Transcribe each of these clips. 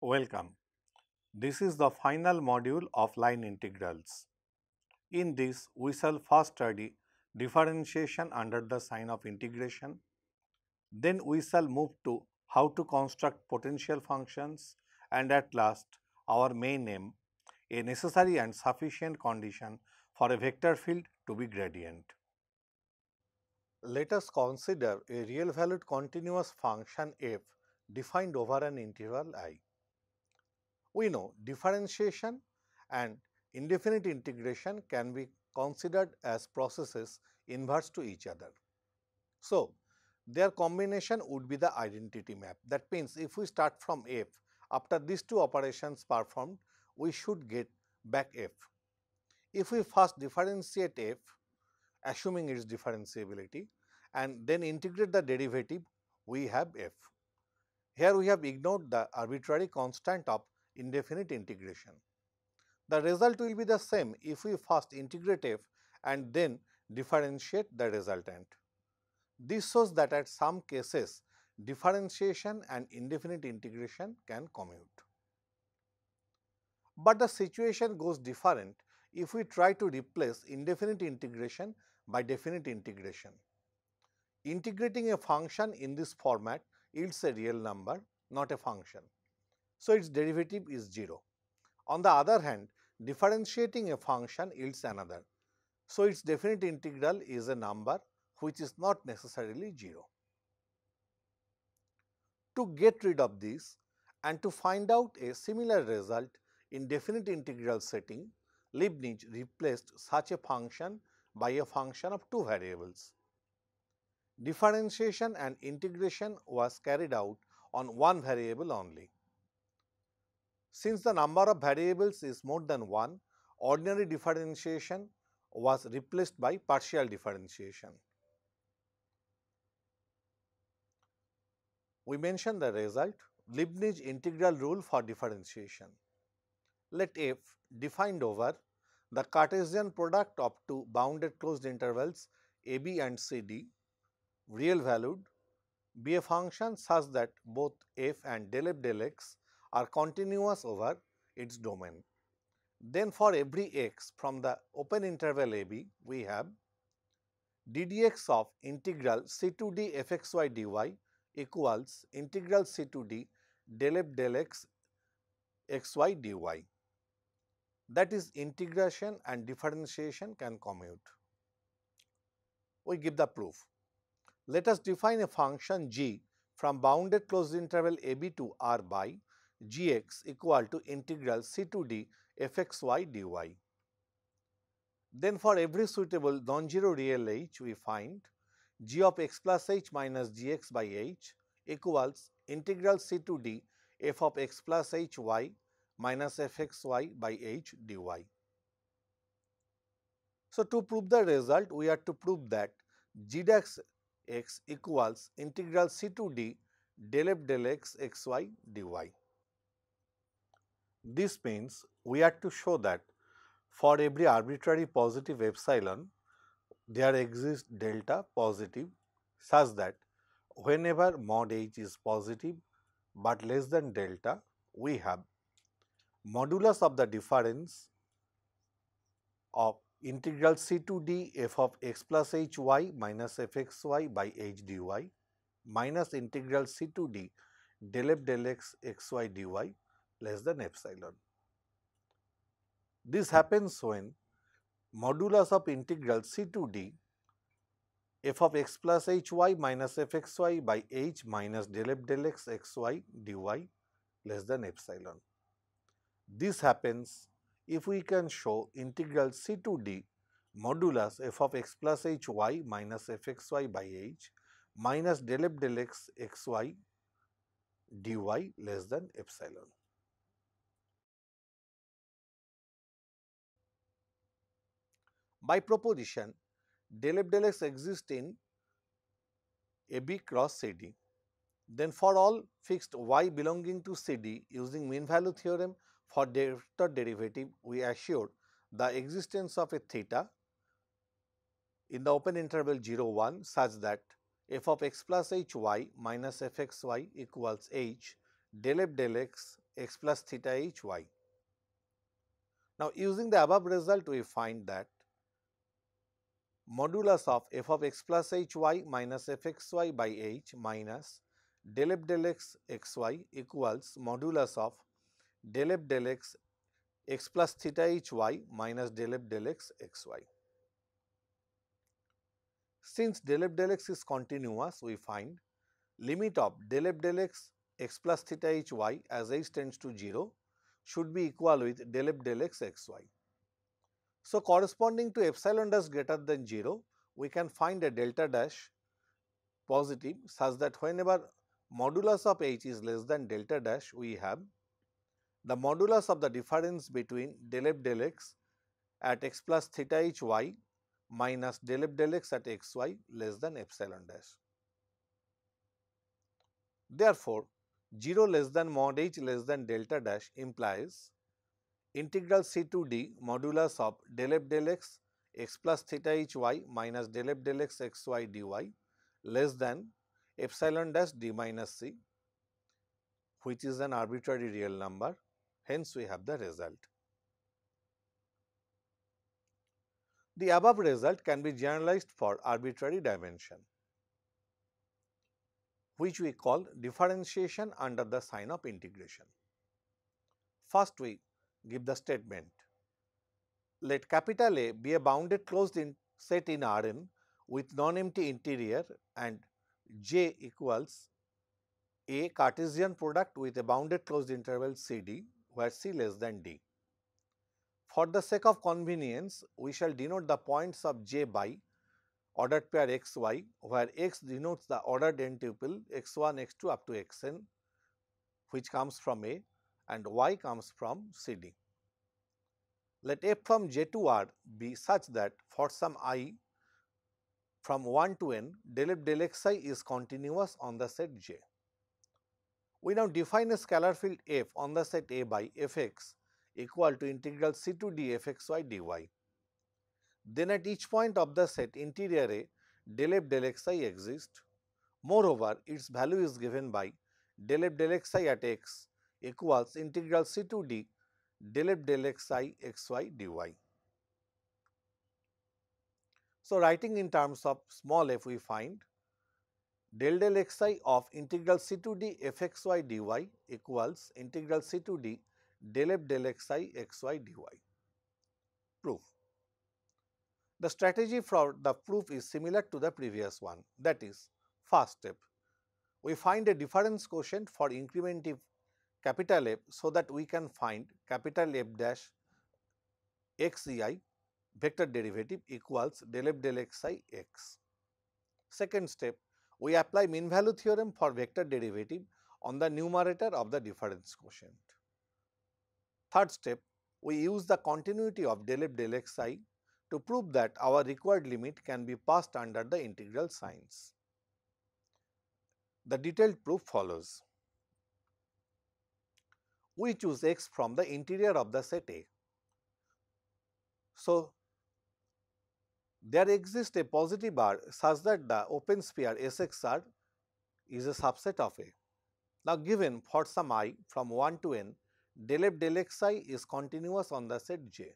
Welcome. This is the final module of line integrals. In this, we shall first study differentiation under the sign of integration. Then we shall move to how to construct potential functions, and at last our main aim, a necessary and sufficient condition for a vector field to be gradient. Let us consider a real valued continuous function f defined over an interval I. We know differentiation and indefinite integration can be considered as processes inverse to each other. So, their combination would be the identity map. That means, if we start from f, after these two operations performed, we should get back f. If we first differentiate f, assuming its differentiability, and then integrate the derivative, we have f. Here we have ignored the arbitrary constant of indefinite integration. The result will be the same if we first integrate f and then differentiate the resultant. This shows that at some cases differentiation and indefinite integration can commute. But the situation goes different if we try to replace indefinite integration by definite integration. Integrating a function in this format yields a real number, not a function. So, its derivative is 0. On the other hand, differentiating a function yields another. So, its definite integral is a number which is not necessarily 0. To get rid of this and to find out a similar result in definite integral setting, Leibniz replaced such a function by a function of two variables. Differentiation and integration was carried out on one variable only. Since the number of variables is more than 1, ordinary differentiation was replaced by partial differentiation. We mentioned the result, Leibniz integral rule for differentiation. Let f defined over the Cartesian product of two bounded closed intervals ab and cd, real valued, be a function such that both f and del f del x are continuous over its domain. Then for every x from the open interval ab, we have d dx of integral c to d f x y dy equals integral c to d del f del x x y dy. That is, integration and differentiation can commute. We give the proof. Let us define a function g from bounded closed interval ab to r by gx equal to integral c to d f x y dy. Then for every suitable non-zero real h, we find g of x plus h minus gx by h equals integral c to d f of x plus h y minus f x y by h dy. So, to prove the result, we have to prove that g dash x equals integral c to d del f del x x y dy. This means we have to show that for every arbitrary positive epsilon, there exists delta positive such that whenever mod h is positive but less than delta, we have modulus of the difference of integral c to d f of x plus h y minus f x y by h dy minus integral c to d del f del x x y dy less than epsilon. This happens when modulus of integral c to d f of x plus h y minus f x y by h minus del f del x x y dy less than epsilon. This happens if we can show integral c to d modulus f of x plus h y minus f x y by h minus del f del x x y dy less than epsilon. By proposition, del f del x exists in AB cross CD. Then for all fixed y belonging to CD, using mean value theorem for vector derivative, we assure the existence of a theta in the open interval 0 1 such that f of x plus h y minus f x y equals h del f del x x plus theta h y. Now using the above result, we find that modulus of f of x plus h y minus f x y by h minus del f del x x y equals modulus of del f del x x plus theta h y minus del f del x x y. Since del f del x is continuous, we find limit of del f del x x plus theta h y as h tends to 0 should be equal with del f del x x y. So corresponding to epsilon dash greater than 0, we can find a delta dash positive such that whenever modulus of h is less than delta dash, we have the modulus of the difference between del f del x at x plus theta h y minus del f del x at x y less than epsilon dash. Therefore, 0 less than mod h less than delta dash implies integral c to d modulus of del f del x x plus theta h y minus del f del x x y dy less than epsilon dash d minus c, which is an arbitrary real number. Hence, we have the result. The above result can be generalized for arbitrary dimension, which we call differentiation under the sign of integration. First, we give the statement. Let capital A be a bounded closed set in Rn with non-empty interior and J equals a Cartesian product with a bounded closed interval CD where C less than D. For the sake of convenience, we shall denote the points of J by ordered pair xy, where x denotes the ordered n-tuple x1, x2 up to xn, which comes from A, and y comes from CD. Let f from J to R be such that for some I from 1 to n, del f del xi is continuous on the set J. We now define a scalar field f on the set A by fx equal to integral c to d fxy dy. Then at each point of the set interior A, del f del xi exists. Moreover, its value is given by del f del xi at x equals integral c to d del f del xi xy dy. So, writing in terms of small f, we find del del xi of integral c to d fxy dy equals integral c to d del f del xi xy dy. Proof. The strategy for the proof is similar to the previous one, that is, first step, we find a difference quotient for incrementive capital F so that we can find capital F dash xi vector derivative equals del f del xi x. Second step, we apply mean value theorem for vector derivative on the numerator of the difference quotient. Third step, we use the continuity of del f del xi to prove that our required limit can be passed under the integral signs. The detailed proof follows. We choose x from the interior of the set A. So, there exists a positive R such that the open sphere SXR is a subset of A. Now, given for some I from 1 to n, del f del xi is continuous on the set J.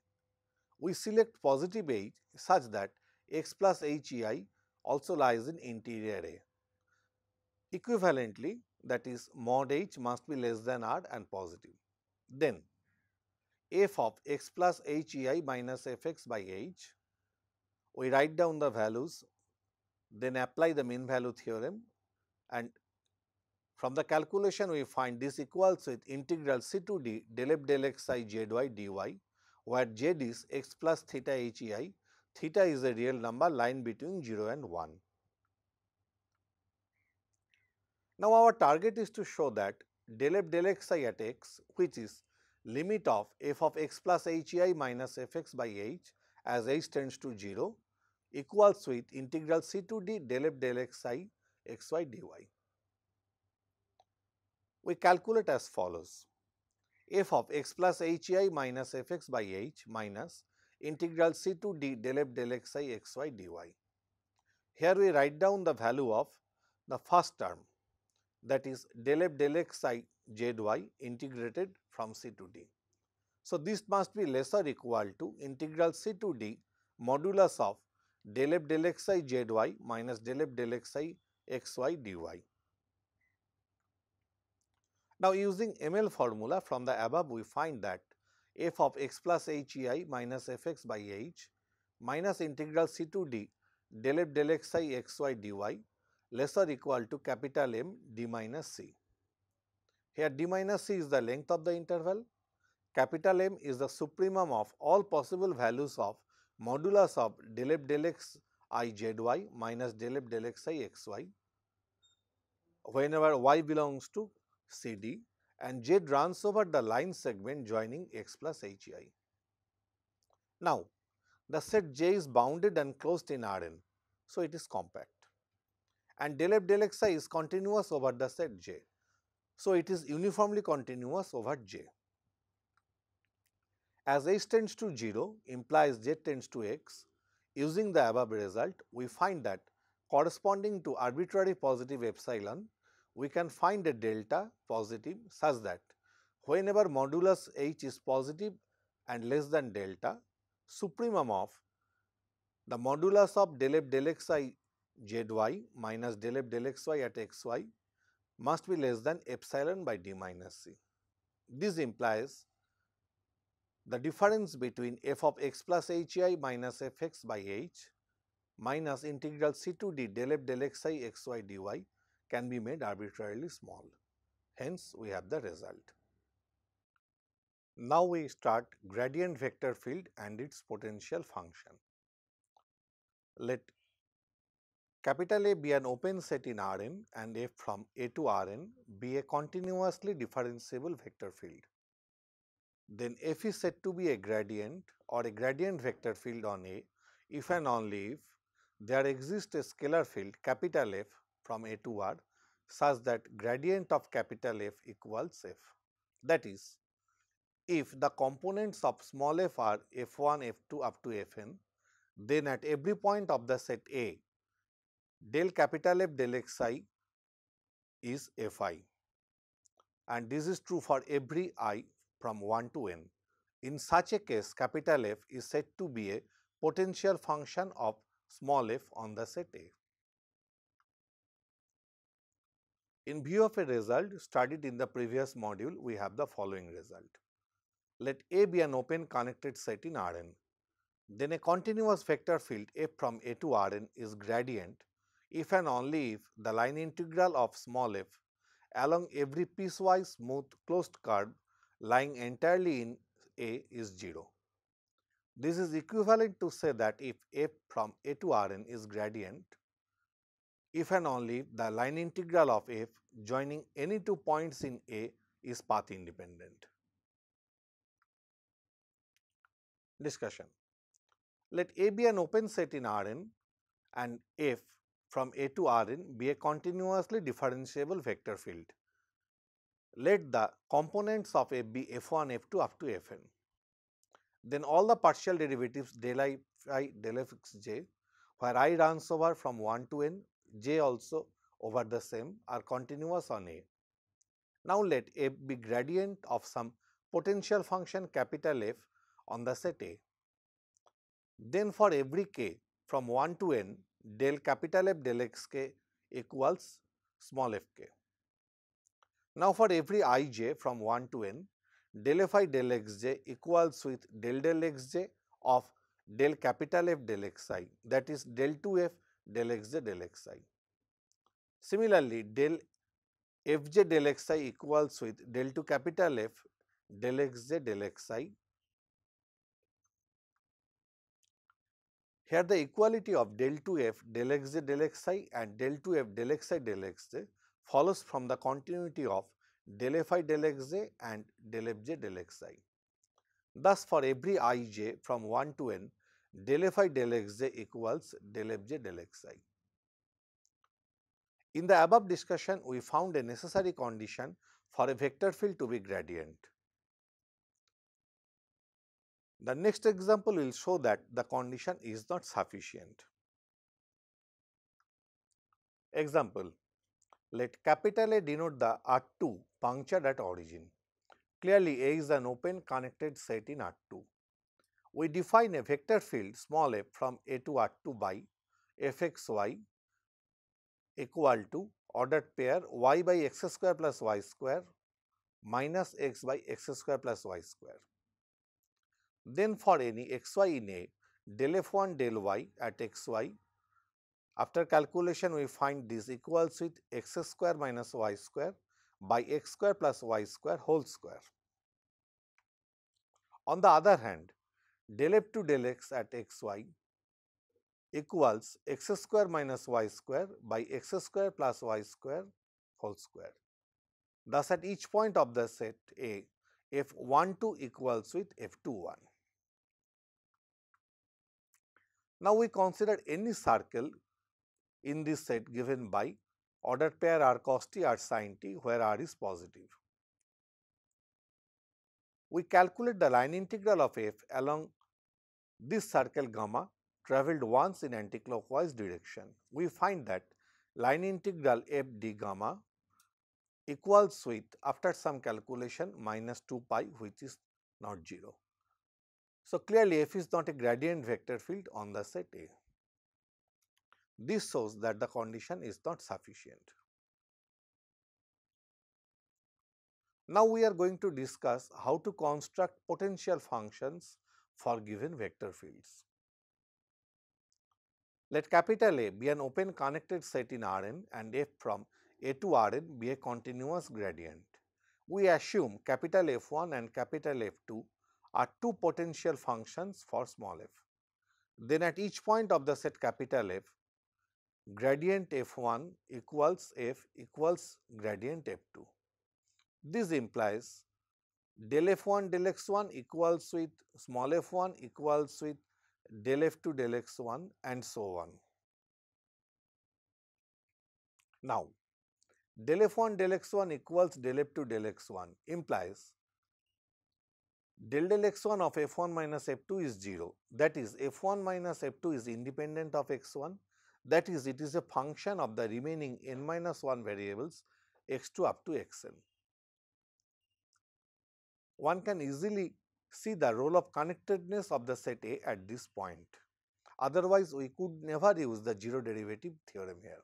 We select positive H such that x plus HEI also lies in interior A. Equivalently, that is mod H must be less than R and positive. Then, f of x plus HEI minus fx by h, we write down the values, then apply the mean value theorem, and from the calculation we find this equals with integral c to d del f del xi zy dy, where z is x plus theta HEI, theta is a real number lying between 0 and 1. Now, our target is to show that del f del xi at x, which is limit of f of x plus HEI minus fx by h as h tends to 0, equals with integral c to d del f del xi xy dy. We calculate as follows: f of x plus HEI minus fx by h minus integral c to d del f del xi xy dy. Here we write down the value of the first term, that is del f del xi zy integrated from C to D. So, this must be less or equal to integral C to D modulus of del f del xi zy minus del f del xi xy dy. Now, using ML formula from the above, we find that f of x plus hei minus fx by h minus integral C to D del f del xi xy dy less or equal to capital M d minus c. Here d minus c is the length of the interval, capital M is the supremum of all possible values of modulus of del f del x I zy minus del f del xi xy whenever y belongs to CD and z runs over the line segment joining x plus hei. Now, the set J is bounded and closed in Rn, so it is compact, and del f del xi is continuous over the set J, so it is uniformly continuous over J. As h tends to 0 implies z tends to x, using the above result, we find that corresponding to arbitrary positive epsilon, we can find a delta positive such that whenever modulus h is positive and less than delta, supremum of the modulus of del f del xi zy minus del f del xy at xy must be less than epsilon by d minus c. This implies the difference between f of x plus hei minus fx by h minus integral c to d del f del xi xy dy can be made arbitrarily small. Hence, we have the result. Now, we start gradient vector field and its potential function. Let capital A be an open set in Rn and f from A to Rn be a continuously differentiable vector field. Then f is said to be a gradient or a gradient vector field on A if and only if there exists a scalar field capital F from A to R such that gradient of capital F equals F. That is, if the components of small f are f1, f2 up to fn, then at every point of the set A, del capital F del xi is fi, and this is true for every I from 1 to n. In such a case, capital F is said to be a potential function of small f on the set A. In view of a result studied in the previous module, we have the following result. Let A be an open connected set in Rn. Then a continuous vector field f from A to Rn is gradient if and only if the line integral of small f along every piecewise smooth closed curve lying entirely in A is 0. This is equivalent to say that if f from A to Rn is gradient, if and only if the line integral of f joining any two points in A is path independent. Discussion. Let A be an open set in Rn and f from A to Rn be a continuously differentiable vector field. Let the components of f be f1, f2 up to fn. Then all the partial derivatives del I phi del fxj, where I runs over from 1 to n, j also over the same, are continuous on A. Now, let f be gradient of some potential function capital F on the set A. Then for every k from 1 to n, del capital F del xk equals small fk. Now, for every ij from 1 to n, del fi del xj equals with del xj of del capital F del xi, that is del 2f del xj del xi. Similarly, del fj del xi equals with del 2 capital F del xj del xi. Here the equality of del 2f del xj del xi and del 2f del xi del xj follows from the continuity of del fi del xj and del fj del xi. Thus, for every ij from 1 to n, del fi del xj equals del fj del xi. In the above discussion, we found a necessary condition for a vector field to be gradient. The next example will show that the condition is not sufficient. Example: Let capital A denote the R2 punctured at origin. Clearly, A is an open connected set in R2. We define a vector field small f from A to R2 by fxy equal to ordered pair y by x square plus y square minus x by x square plus y square. Then for any xy in A, del f1 del y at xy, after calculation we find this equals with x square minus y square by x square plus y square whole square. On the other hand, del f2 del x at xy equals x square minus y square by x square plus y square whole square. Thus, at each point of the set A, f12 equals with f21. Now, we consider any circle in this set given by ordered pair r cos t r sin t, where r is positive. We calculate the line integral of f along this circle gamma travelled once in anticlockwise direction. We find that line integral f d gamma equals with, after some calculation, minus 2 pi, which is not 0. So, clearly f is not a gradient vector field on the set A. This shows that the condition is not sufficient. Now, we are going to discuss how to construct potential functions for given vector fields. Let capital A be an open connected set in Rn and f from A to Rn be a continuous gradient. We assume capital F1 and capital F2 are two potential functions for small f. Then at each point of the set capital F, gradient F1 equals f equals gradient F2. This implies del F1 del x1 equals with small f1 equals with del F2 del x1 and so on. Now, del F1 del x1 equals del F2 del x1 implies del x1 of f1 minus f2 is 0. That is, f1 minus f2 is independent of x1. That is, it is a function of the remaining n minus 1 variables x2 up to xn. One can easily see the role of connectedness of the set A at this point. Otherwise, we could never use the zero derivative theorem here.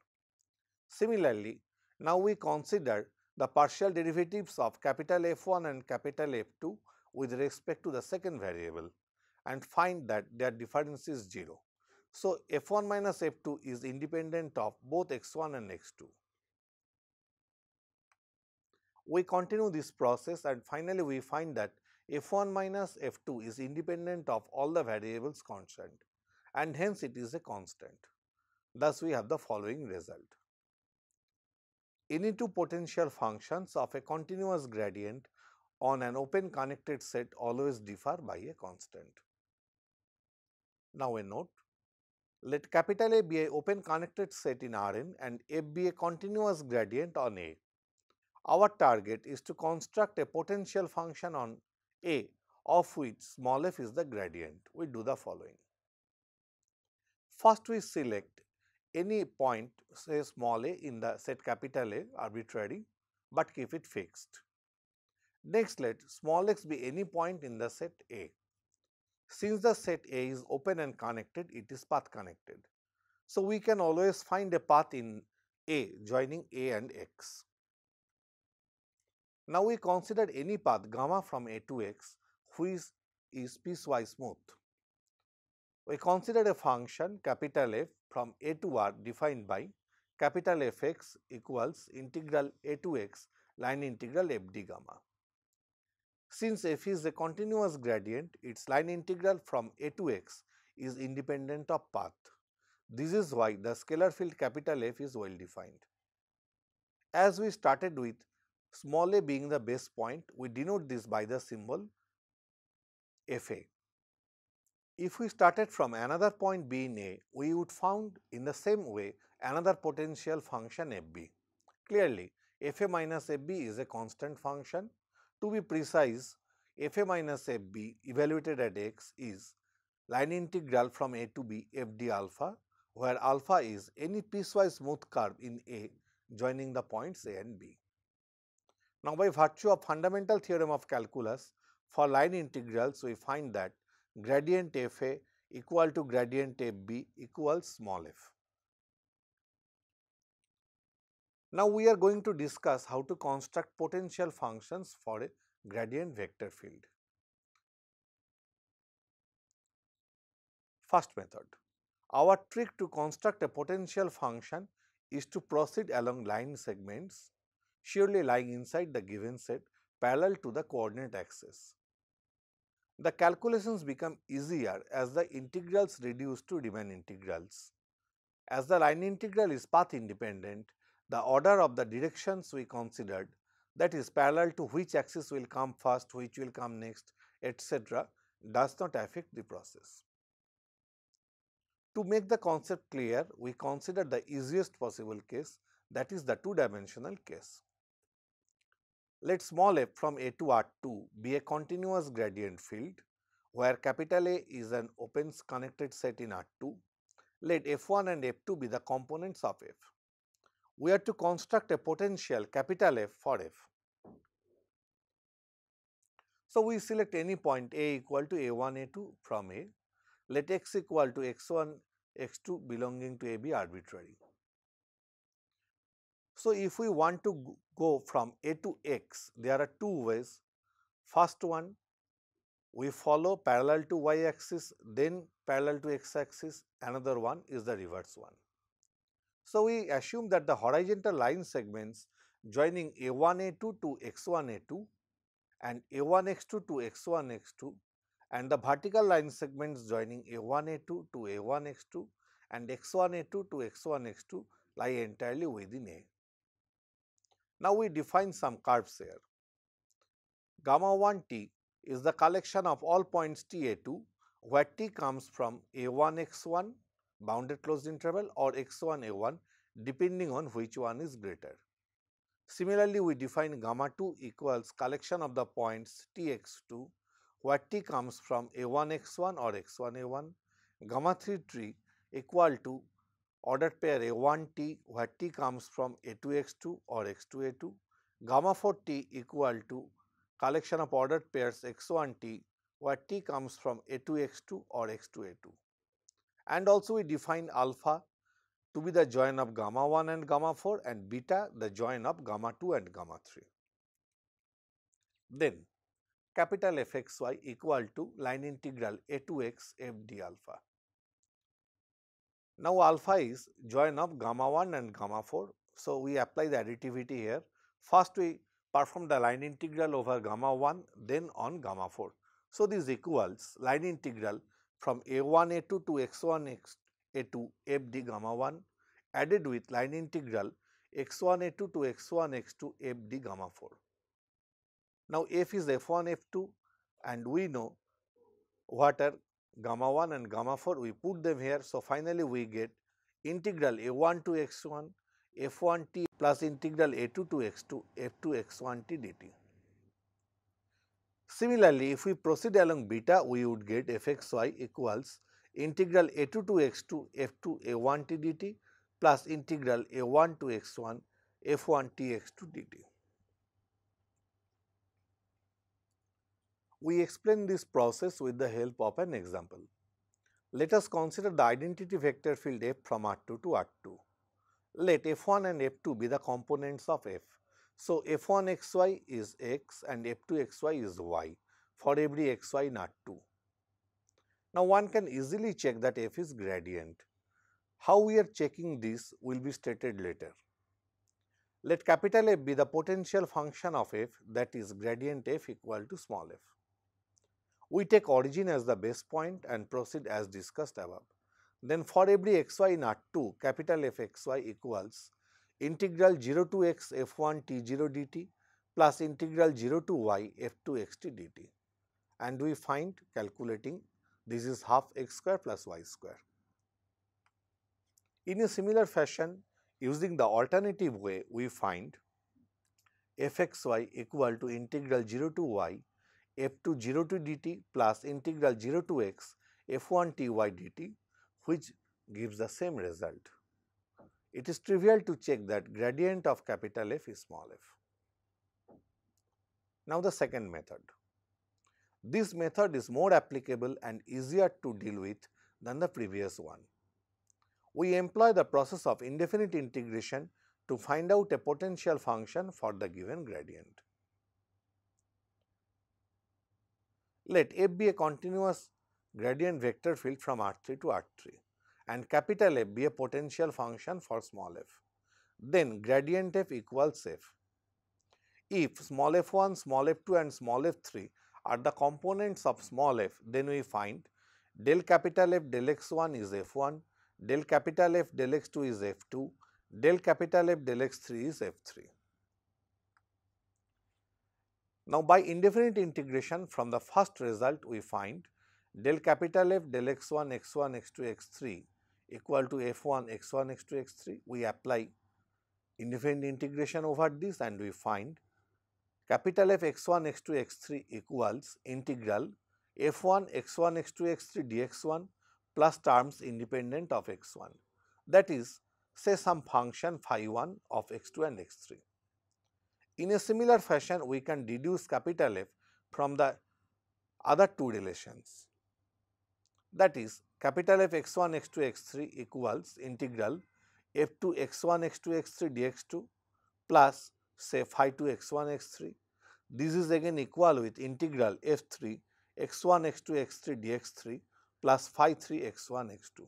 Similarly, now we consider the partial derivatives of capital F1 and capital F2 with respect to the second variable and find that their difference is 0. So, f1 minus f2 is independent of both x1 and x2. We continue this process and finally we find that f1 minus f2 is independent of all the variables constant and hence it is a constant. Thus, we have the following result. Any two potential functions of a continuous gradient on an open connected set always differ by a constant. Now, a note. Let capital A be an open connected set in Rn and f be a continuous gradient on A. Our target is to construct a potential function on A of which small f is the gradient. We do the following. First, we select any point, say small a, in the set capital A, arbitrary, but keep it fixed. Next, let small x be any point in the set A. Since the set A is open and connected, it is path connected. So, we can always find a path in A joining A and x. Now, we consider any path gamma from A to x which is piecewise smooth. We consider a function capital F from A to R defined by capital Fx equals integral A to x line integral f d gamma. Since f is a continuous gradient, its line integral from A to x is independent of path. This is why the scalar field capital F is well defined. As we started with small a being the base point, we denote this by the symbol Fa. If we started from another point B in A, we would found in the same way another potential function Fb. Clearly, Fa minus Fb is a constant function. To be precise, Fa minus Fb evaluated at x is line integral from A to B Fd alpha, where alpha is any piecewise smooth curve in A joining the points A and B. Now, by virtue of fundamental theorem of calculus, for line integrals we find that gradient Fa equal to gradient Fb equals small f. Now, we are going to discuss how to construct potential functions for a gradient vector field. First method. Our trick to construct a potential function is to proceed along line segments surely lying inside the given set parallel to the coordinate axis. The calculations become easier as the integrals reduce to Riemann integrals. As the line integral is path independent, the order of the directions we considered, that is parallel to which axis will come first, which will come next, etc., does not affect the process. To make the concept clear, we consider the easiest possible case, that is the two-dimensional case. Let small f from A to R2 be a continuous gradient field where capital A is an open connected set in R2. Let F1 and F2 be the components of F. We are to construct a potential capital F for F. So, we select any point A equal to A1, A2 from A. Let x equal to x1, x2 belonging to A be arbitrary. So, if we want to go from A to x, there are two ways. First one, we follow parallel to y axis, then parallel to x axis. Another one is the reverse one. So, we assume that the horizontal line segments joining A1, A2 to x1, A2 and A1, x2 to x1, x2 and the vertical line segments joining A1, A2 to A1, x2 and x1, A2 to x1, x2 lie entirely within A. Now, we define some curves here. Gamma 1 t is the collection of all points t A2 where t comes from A1 x1 bounded closed interval or x1 A1 depending on which one is greater. Similarly, we define gamma 2 equals collection of the points t x2 where t comes from A1 x1 or x1 A1, gamma 3 t equal to ordered pair A1 t where t comes from A2 x2 or x2 A2, gamma 4 t equal to collection of ordered pairs x1 t where t comes from A2 x2 or x2 A2. And also we define alpha to be the join of gamma 1 and gamma 4 and beta the join of gamma 2 and gamma 3. Then capital Fxy equal to line integral a to x f d alpha. Now, alpha is join of gamma 1 and gamma 4. So, we apply the additivity here. First, we perform the line integral over gamma 1, then on gamma 4. So, this equals line integral from a1 a2 to x1 a2 f d gamma 1 added with line integral x1 a2 to x1 x2 f d gamma 4. Now, f is f1 f2 and we know what are gamma 1 and gamma 4, we put them here. So, finally, we get integral a1 to x1 f1 t plus integral a2 to x2 f2 x1 t dt. Similarly, if we proceed along beta, we would get fxy equals integral a2 to x2 f2 a1 t dt plus integral a1 to x1 f1 t x2 dt. We explain this process with the help of an example. Let us consider the identity vector field f from R2 to R2. Let f1 and f2 be the components of f. So, f1 xy is x and f2 xy is y for every xy in R2. Now, one can easily check that f is gradient. How we are checking this will be stated later. Let capital F be the potential function of f, that is gradient f equal to small f. We take origin as the base point and proceed as discussed above. Then for every xy in R2, capital Fxy equals integral 0 to x f1 t0 dt plus integral 0 to y f2 xt dt. And we find calculating this is half x square plus y square. In a similar fashion, using the alternative way, we find fxy equal to integral 0 to y f2 0 to dt plus integral 0 to x f1 ty dt, which gives the same result. It is trivial to check that gradient of capital F is small f. Now the second method. This method is more applicable and easier to deal with than the previous one. We employ the process of indefinite integration to find out a potential function for the given gradient. Let f be a continuous gradient vector field from R3 to R3 and capital F be a potential function for small f. Then gradient f equals f. If small f1, small f2 and small f3 are the components of small f, then we find del capital F del x1 is f1, del capital F del x2 is f2, del capital F del x3 is f3. Now, by indefinite integration from the first result we find del capital F del x1 x1 x2 x3 equal to f1 x1 x2 x3. We apply indefinite integration over this and we find capital F x1 x2 x3 equals integral f1 x1 x2 x3 dx1 plus terms independent of x1, that is, say some function phi 1 of x2 and x3. In a similar fashion, we can deduce capital F from the other two relations, that is, capital F x1 x2 x3 equals integral f2 x1 x2 x3 dx2 plus say phi 2 x1 x3. This is again equal with integral f3 x1 x2 x3 dx3 plus phi 3 x1 x2.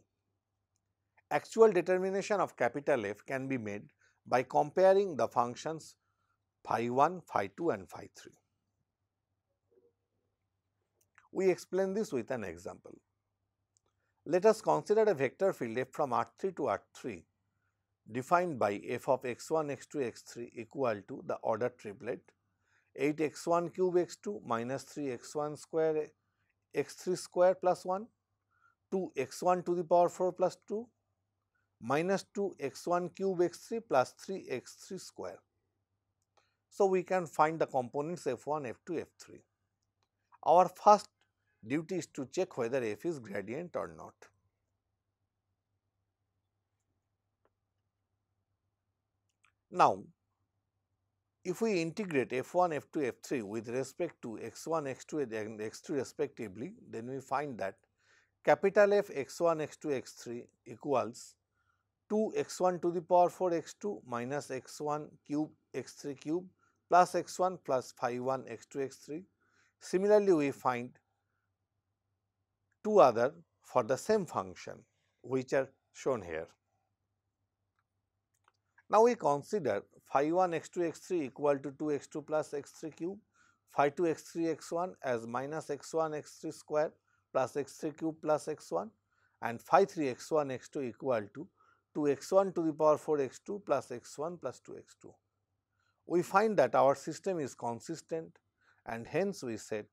Actual determination of capital F can be made by comparing the functions phi 1, phi 2 and phi 3. We explain this with an example. Let us consider a vector field f from R3 to R3 defined by f of x1 x2 x3 equal to the order triplet 8 x1 cube x2 minus 3 x1 square x3 square plus 1, 2 x1 to the power 4 plus 2 minus 2 x1 cube x3 plus 3 x3 square. So, we can find the components f1, f2, f3. Our first duty is to check whether f is gradient or not. Now, if we integrate f1, f2, f3 with respect to x1, x2 and x3 respectively, then we find that capital F x1, x2, x3 equals 2 x1 to the power 4 x2 minus x1 cube x3 cube plus x1 plus phi 1 x2 x3. Similarly, we find two other for the same function which are shown here. Now, we consider phi 1 x2 x3 equal to 2 x2 plus x3 cube, phi 2 x3 x1 as minus x1 x3 square plus x3 cube plus x1 and phi 3 x1 x2 equal to 2 x1 to the power 4 x2 plus x1 plus 2 x2. We find that our system is consistent and hence we set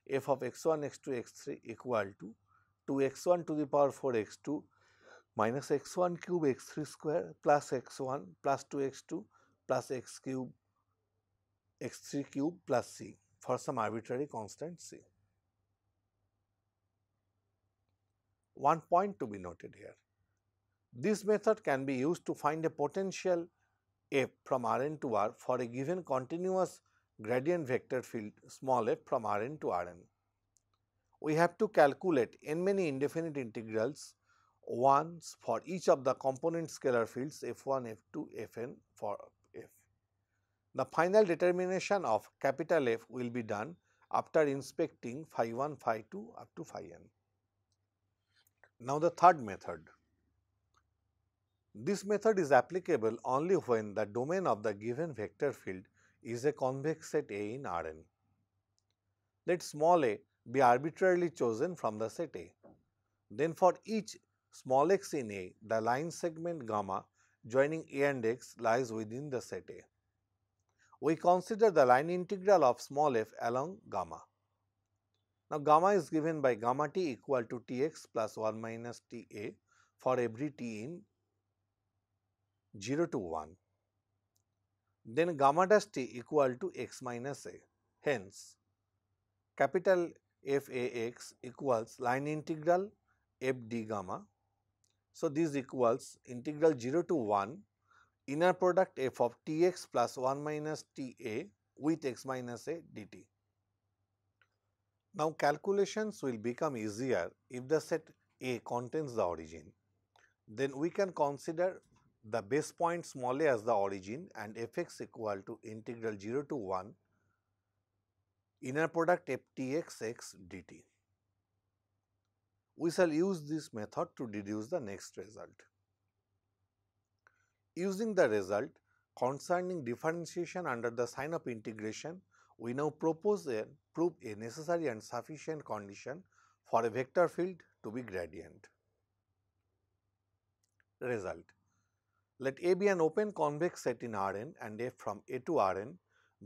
f of x1 x2 x3 equal to 2 x1 to the power 4 x2 minus x1 cube x3 square plus x1 plus 2 x2 plus x cube x3 cube plus c for some arbitrary constant c. One point to be noted here. This method can be used to find a potential f from Rn to R for a given continuous gradient vector field small f from Rn to Rn. We have to calculate n many indefinite integrals once for each of the component scalar fields f1, f2, fn for f. The final determination of capital F will be done after inspecting phi 1, phi 2 up to phi n. Now, the third method. This method is applicable only when the domain of the given vector field is a convex set A in Rn. Let small a be arbitrarily chosen from the set A. Then for each small x in A, the line segment gamma joining A and x lies within the set A. We consider the line integral of small f along gamma. Now, gamma is given by gamma t equal to Tx plus 1 minus Ta for every t in 0 to 1. Then gamma dash t equal to x minus a. Hence, capital F A x equals line integral f d gamma. So, this equals integral 0 to 1 inner product f of Tx plus 1 minus Ta with x minus a dt. Now, calculations will become easier if the set A contains the origin. Then we can consider the base point small a as the origin and fx equal to integral 0 to 1 inner product f Tx x dt. We shall use this method to deduce the next result. Using the result concerning differentiation under the sign of integration, we now prove a necessary and sufficient condition for a vector field to be gradient. Result: let A be an open convex set in Rn and F from A to Rn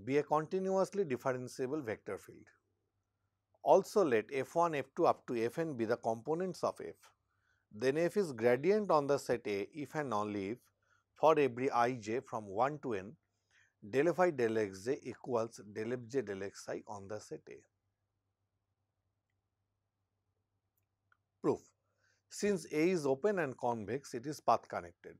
be a continuously differentiable vector field. Also let F1, F2 up to Fn be the components of F. Then F is gradient on the set A if and only if for every ij from 1 to n del fi del xj equals del fj del xi on the set A. Proof: since A is open and convex, it is path connected.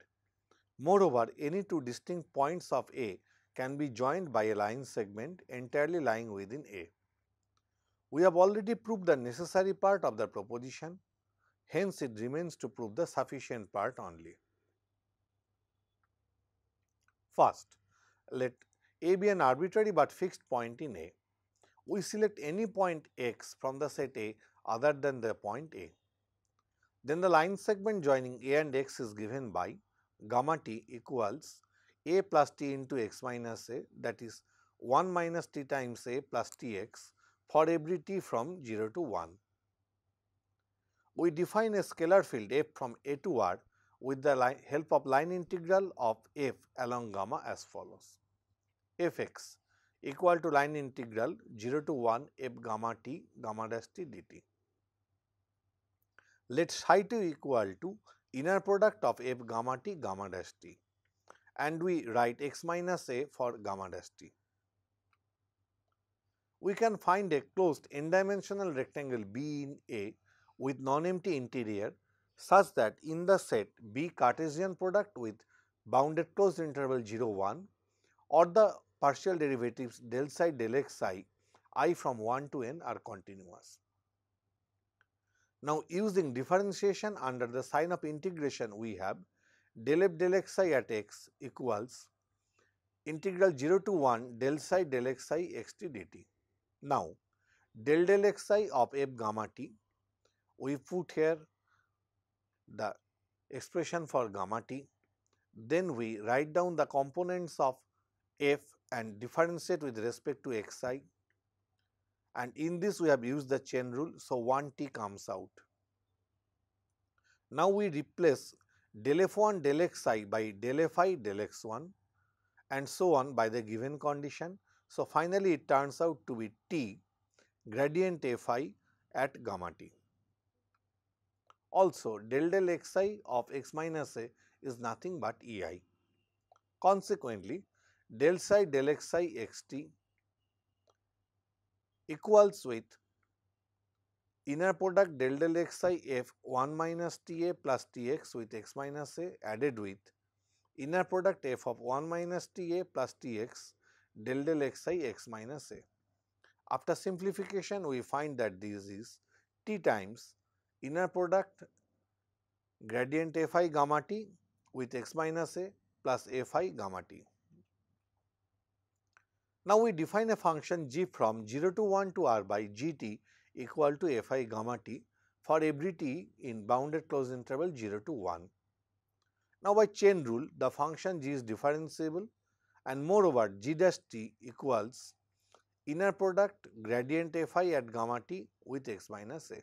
Moreover, any two distinct points of A can be joined by a line segment entirely lying within A. We have already proved the necessary part of the proposition, hence it remains to prove the sufficient part only. First, let A be an arbitrary but fixed point in A. We select any point x from the set A other than the point A. Then the line segment joining A and x is given by gamma t equals A plus t into x minus A, that is 1 minus t times A plus tx for every t from 0 to 1. We define a scalar field f from A to R with the help of line integral of f along gamma as follows: fx equal to line integral 0 to 1 f gamma t gamma dash t dt. Let psi t equal to inner product of f gamma t gamma dash t, and we write x minus a for gamma dash t. We can find a closed n-dimensional rectangle B in A with non-empty interior such that in the set B Cartesian product with bounded closed interval 0 1 or the partial derivatives del psi del xi I from 1 to n are continuous. Now, using differentiation under the sign of integration, we have del f del xi at x equals integral 0 to 1 del psi del xi xt dt. Now, del del xi of f gamma t, we put here the expression for gamma t, then we write down the components of f and differentiate with respect to xi, and in this we have used the chain rule, so 1 t comes out. Now, we replace del f1 del xi by del fi del x1 and so on by the given condition. So, finally, it turns out to be t gradient fi at gamma t. Also, del del xi of x minus a is nothing but ei. Consequently, del psi del xi xt equals with inner product del del xi f 1 minus ta plus tx with x minus a added with inner product f of 1 minus ta plus tx del del xi x minus a. After simplification, we find that this is t times inner product gradient fi gamma t with x minus a plus fi gamma t. Now, we define a function g from 0 to 1 to r by gt equal to fi gamma t for every t in bounded closed interval 0 to 1. Now, by chain rule, the function g is differentiable, and moreover g dash t equals inner product gradient fi at gamma t with x minus a.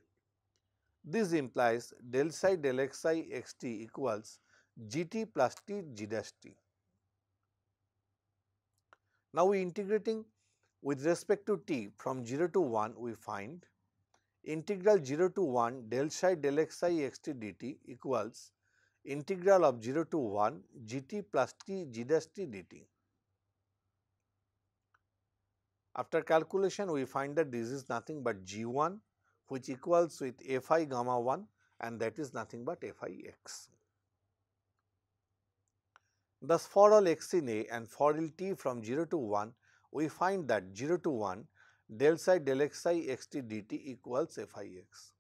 This implies del psi del xi xt equals gt plus t g dash t. Now, we integrating with respect to t from 0 to 1, we find integral 0 to 1 del psi del xi xt dt equals integral of 0 to 1 gt plus t g dash t dt. After calculation, we find that this is nothing but g1, which equals with fi gamma 1, and that is nothing but fi x. Thus, for all x in A and for all t from 0 to 1, we find that 0 to 1 del psi del xi xt dt equals Fix.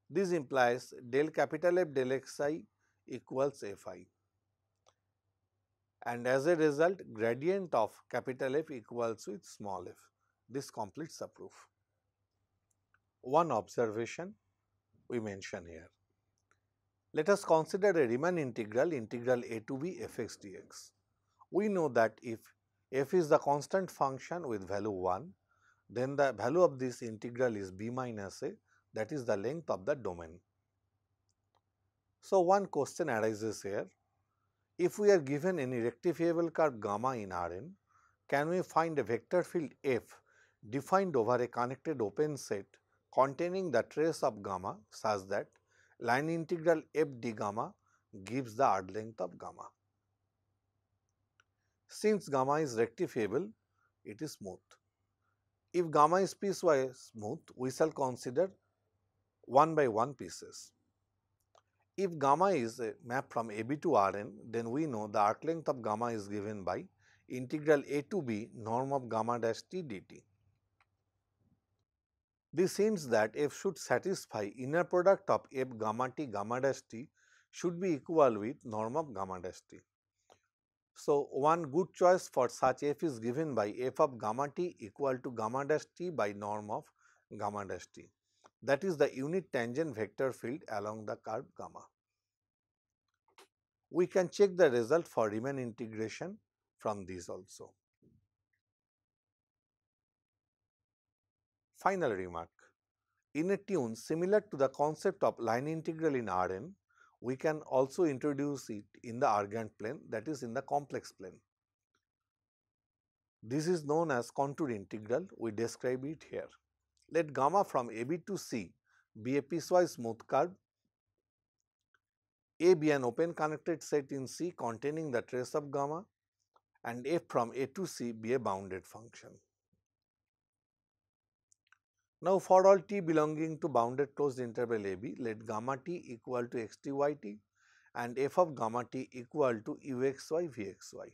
This implies del capital F del xi equals Fi, and as a result gradient of capital F equals with small f. This completes the proof. One observation we mention here. Let us consider a Riemann integral, integral a to b fx dx. We know that if f is the constant function with value 1, then the value of this integral is b minus a, that is the length of the domain. So, one question arises here. If we are given any rectifiable curve gamma in Rn, can we find a vector field f defined over a connected open set containing the trace of gamma such that line integral f d gamma gives the arc length of gamma? Since gamma is rectifiable, it is smooth. If gamma is piecewise smooth, we shall consider 1 by 1 pieces. If gamma is a map from AB to Rn, then we know the arc length of gamma is given by integral a to b norm of gamma dash t dt. This hints that f should satisfy inner product of f gamma dash t should be equal with norm of gamma dash t. So, one good choice for such f is given by f of gamma t equal to gamma dash t by norm of gamma dash t. That is the unit tangent vector field along the curve gamma. We can check the result for Riemann integration from these also. Final remark. In a tune similar to the concept of line integral in Rn, we can also introduce it in the Argand plane, that is in the complex plane. This is known as contour integral. We describe it here. Let gamma from AB to C be a piecewise smooth curve, A be an open connected set in C containing the trace of gamma, and f from A to C be a bounded function. Now, for all t belonging to bounded closed interval AB, let gamma t equal to x t y t and f of gamma t equal to u x y v x y.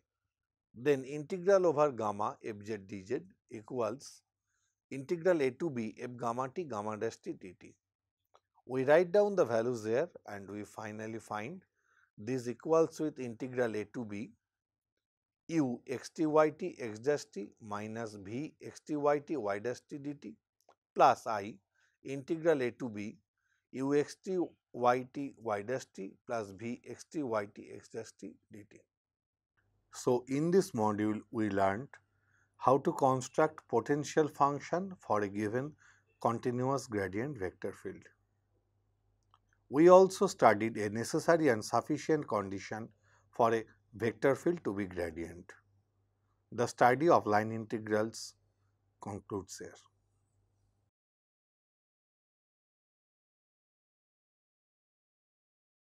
Then integral over gamma f z d z equals integral a to b f gamma t gamma dash t dt. We write down the values there and we finally find this equals with integral a to b u x t y t x dash t minus v x t y t y dash t dt plus I integral a to b u x t y t y dash t plus v x t y t x dash t dt. So, in this module we learned how to construct potential function for a given continuous gradient vector field. We also studied a necessary and sufficient condition for a vector field to be gradient. The study of line integrals concludes here.